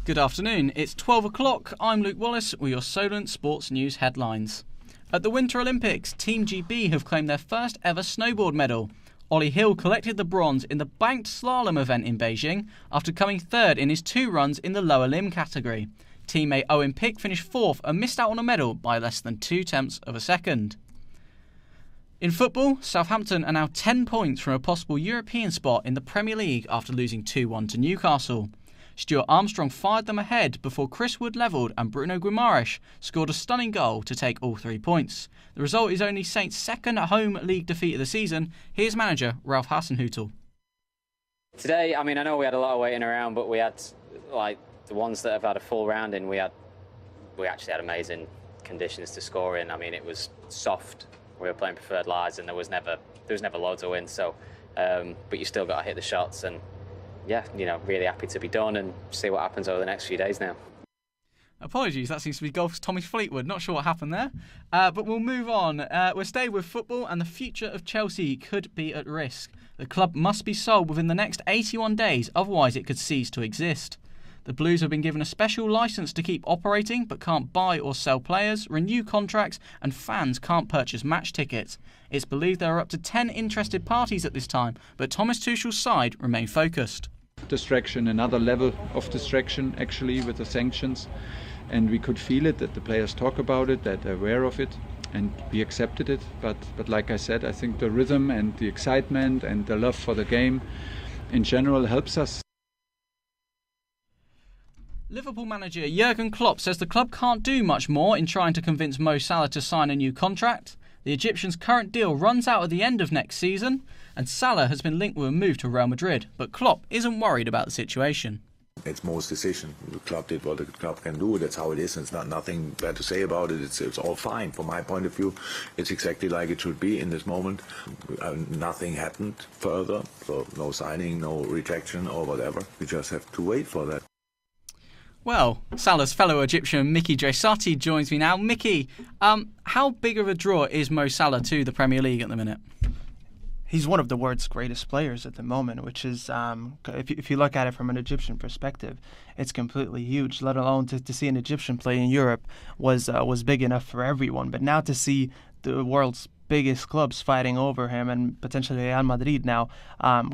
Good afternoon, it's 12 o'clock. I'm Luke Wallace with your Solent Sports News headlines. At the Winter Olympics, Team GB have claimed their first ever snowboard medal. Ollie Hill collected the bronze in the banked slalom event in Beijing after coming third in his 2 runs in the lower limb category. Teammate Owen Pick finished fourth and missed out on a medal by less than 0.2 of a second. In football, Southampton are now 10 points from a possible European spot in the Premier League after losing 2-1 to Newcastle. Stuart Armstrong fired them ahead before Chris Wood levelled and Bruno Guimaraes scored a stunning goal to take all 3 points. The result is only Saints' second home league defeat of the season. Here's manager Ralph Hasenhüttl. Today, I know we had a lot of waiting around, but we had, the ones that have had a full round in, we actually had amazing conditions to score in. It was soft. We were playing preferred lies, and there was never loads of wind. So, but you still got to hit the shots, and really happy to be done and see what happens over the next few days now. Apologies, that seems to be golf's Tommy Fleetwood. Not sure what happened there, but we'll move on. We'll stay with football, and the future of Chelsea could be at risk. The club must be sold within the next 81 days, otherwise it could cease to exist. The Blues have been given a special licence to keep operating, but can't buy or sell players, renew contracts, and fans can't purchase match tickets. It's believed there are up to 10 interested parties at this time, but Thomas Tuchel's side remain focused. Distraction, another level of distraction actually with the sanctions, and we could feel it, that the players talk about it, that they're aware of it, and we accepted it. But like I said, I think the rhythm and the excitement and the love for the game in general helps us. Liverpool manager Jurgen Klopp says the club can't do much more in trying to convince Mo Salah to sign a new contract. The Egyptian's current deal runs out at the end of next season, and Salah has been linked with a move to Real Madrid, but Klopp isn't worried about the situation. It's Mo's decision. The club did what the club can do. That's how it is. It's nothing bad to say about it. It's all fine. From my point of view, it's exactly like it should be in this moment. Nothing happened further, so no signing, no rejection or whatever. We just have to wait for that. Well, Salah's fellow Egyptian Miki Dresati joins me now. Miki, how big of a draw is Mo Salah to the Premier League at the minute? He's one of the world's greatest players at the moment, which is, if you look at it from an Egyptian perspective, it's completely huge. Let alone to see an Egyptian play in Europe was big enough for everyone. But now to see the world's biggest clubs fighting over him, and potentially Real Madrid now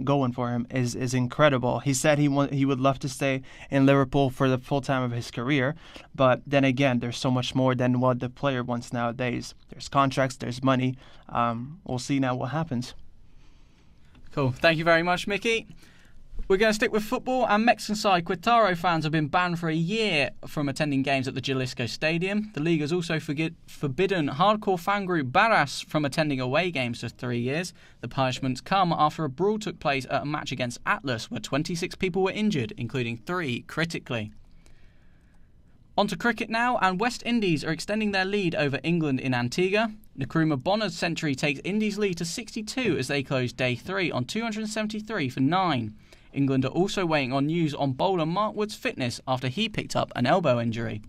going for him, is incredible. He said he would love to stay in Liverpool for the full time of his career, but then again, there's so much more than what the player wants nowadays. There's contracts, there's money. We'll see now what happens. Cool. Thank you very much, Mickey. We're going to stick with football, and Mexican side Querétaro fans have been banned for a year from attending games at the Jalisco Stadium. The league has also forbidden hardcore fan group Barras from attending away games for 3 years. The punishments come after a brawl took place at a match against Atlas where 26 people were injured, including 3 critically. On to cricket now, and West Indies are extending their lead over England in Antigua. Nkrumah Bonner's century takes Indies' lead to 62 as they close day 3 on 273 for 9. England are also waiting on news on bowler Mark Wood's fitness after he picked up an elbow injury.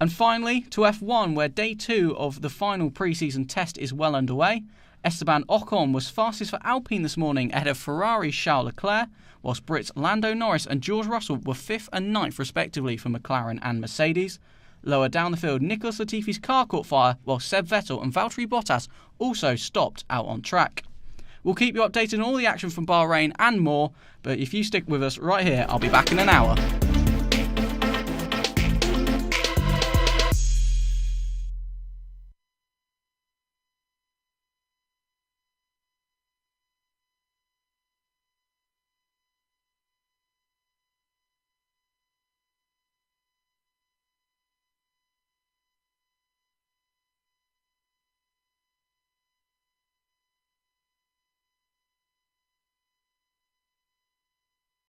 And finally, to F1, where day 2 of the final pre-season test is well underway. Esteban Ocon was fastest for Alpine this morning ahead of Ferrari's Charles Leclerc, whilst Brits Lando Norris and George Russell were 5th and 9th respectively for McLaren and Mercedes. Lower down the field, Nicholas Latifi's car caught fire, while Seb Vettel and Valtteri Bottas also stopped out on track. We'll keep you updated on all the action from Bahrain and more, but if you stick with us right here, I'll be back in an hour.